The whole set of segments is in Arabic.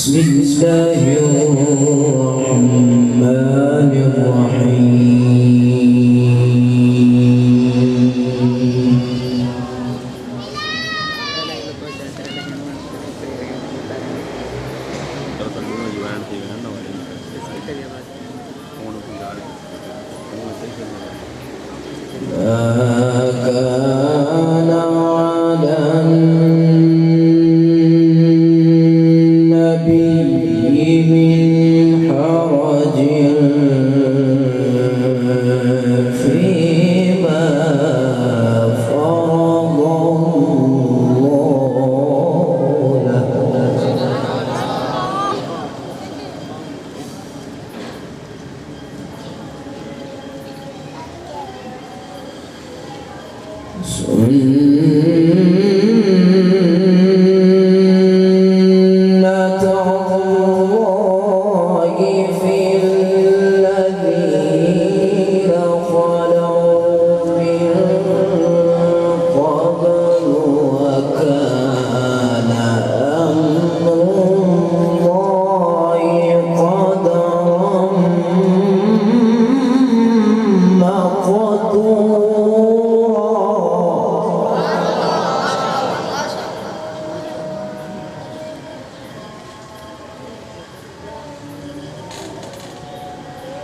بسم الله الرحمن الرحيم كان على النبي من حرج فيما فرض الله له سنة الله في الذين خلوا من قبل وكان أمر الله قدرا مقدورا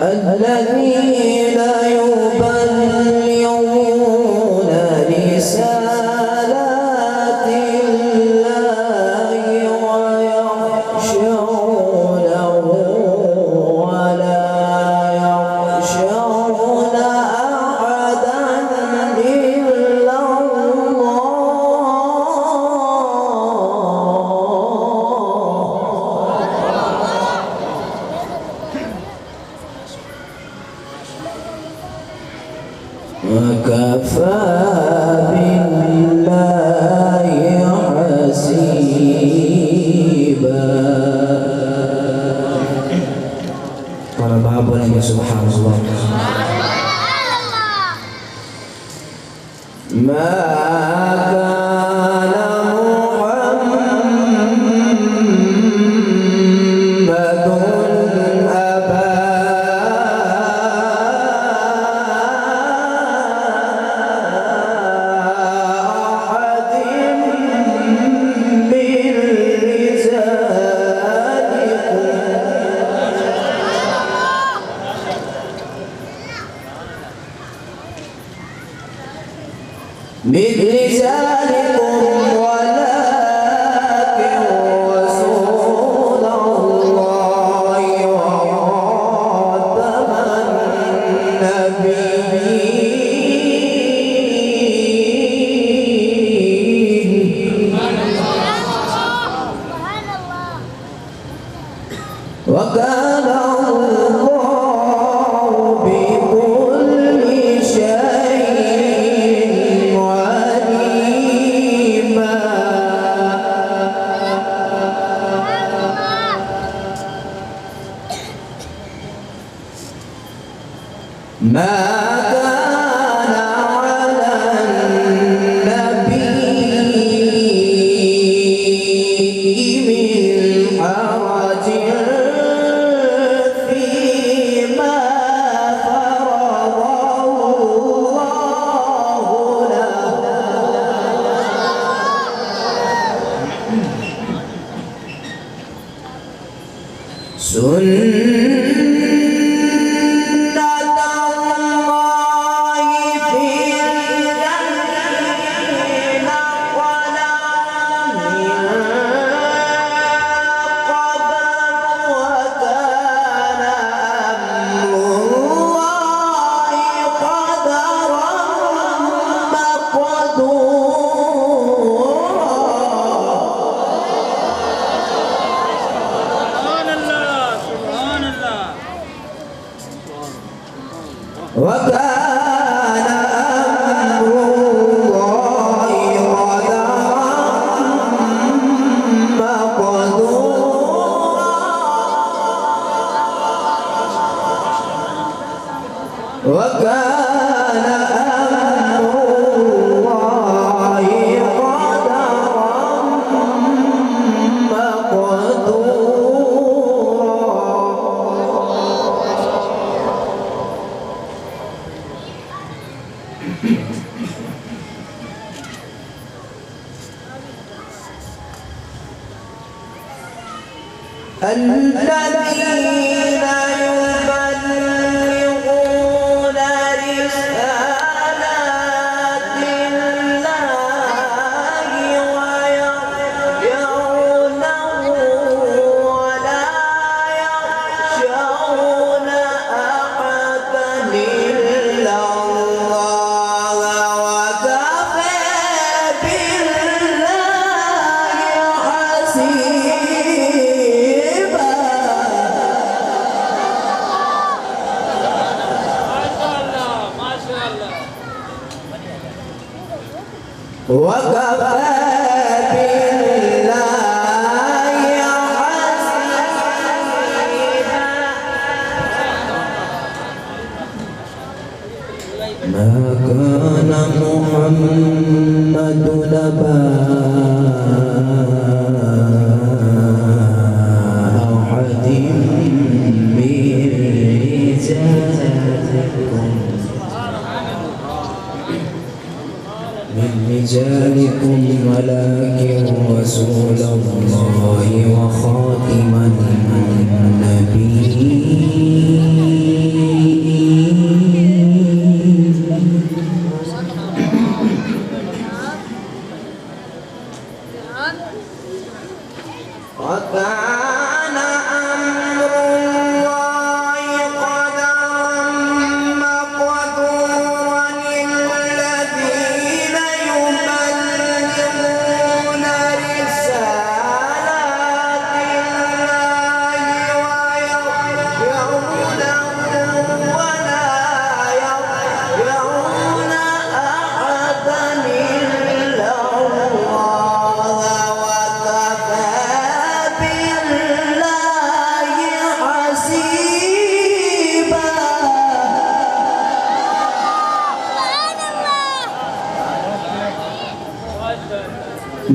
الذين يبلغون رسالات الله ويخشونه ولا يخشون أحدا إلا الله وكفى بالله حسيبا. Para bahagia lagi subhanallah. Ma kana Muhammadun aba من رجالكم ولكن رسول الله وخاتم النبيين وكان الله بكل شيء عليما. ما كان على النبي من حرج فيما فرض الله له سنة الله في الذين خلوا من قبل وكان أمر الله قدرا مقدورا. وكان أمر الله قدرا مقدورا. وكان أمر الله قدرا مقدورا. الذين يبلغون رسالات الله ويخشونه ولا يخشون أحدا إلا الله وكفى بالله حسيبا. وكفى بالله حسيبا. ما كان محمد نبا أحد من رجالكم ولكن رسول الله وخاتم النبيين. وكان أمر الله قدرا مقدورا. الذين يبلغون رسالات الله ويخشونه ولا يخشون أحدا إلا الله وكفى بالله حسيبا.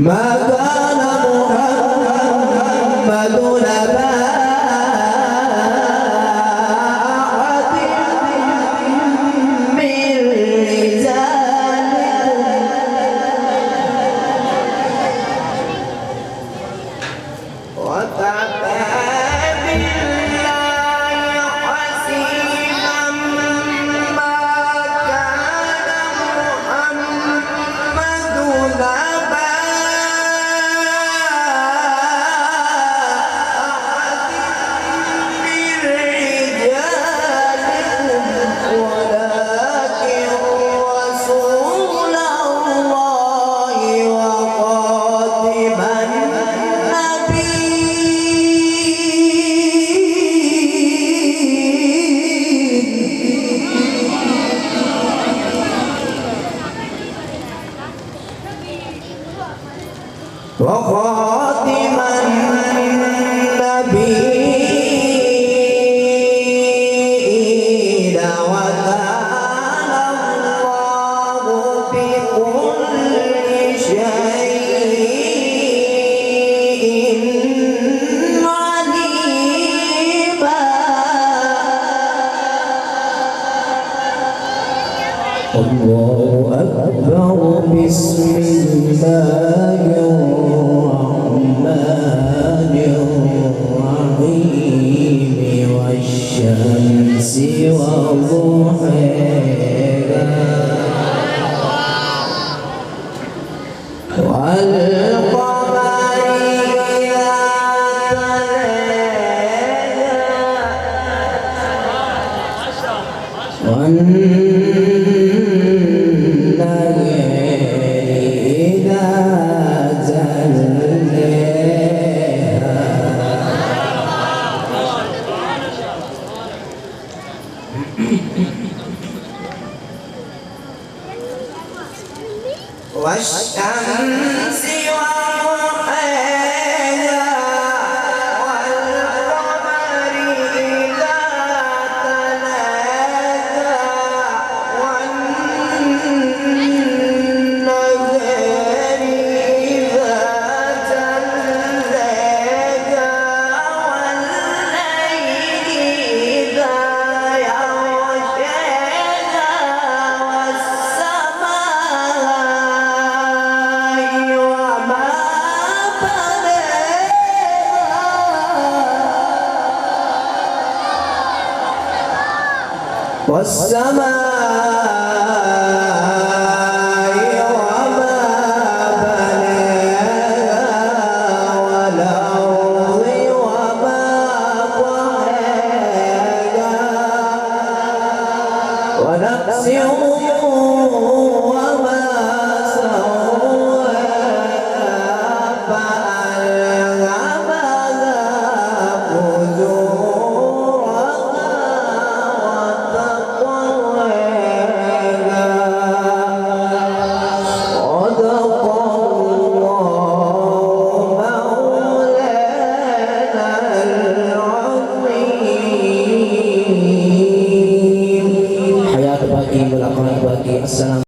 ما كان محمد نبا أحد من رجالكم وكفى بالله حسيبا. ما كان محمد نبا وخاتم النبيين. وكان الله بكل شيء عليما. الله أكبر. بسم الله الرحمن الرحيم. والشمس وضحاها والقمر إذا تلاها والنهار إذا جلاها والشمس وضحاها والقمر إذا تلاها والنهار إذا جلاها والليل إذا يغشاها والسماء والسماء وما بناها والأرض وما طحاها ونفس وما سواها فألهمها فجورها وتقواها صدق الله مولانا العظيم. حياة باقي ملاقات باقي. السلام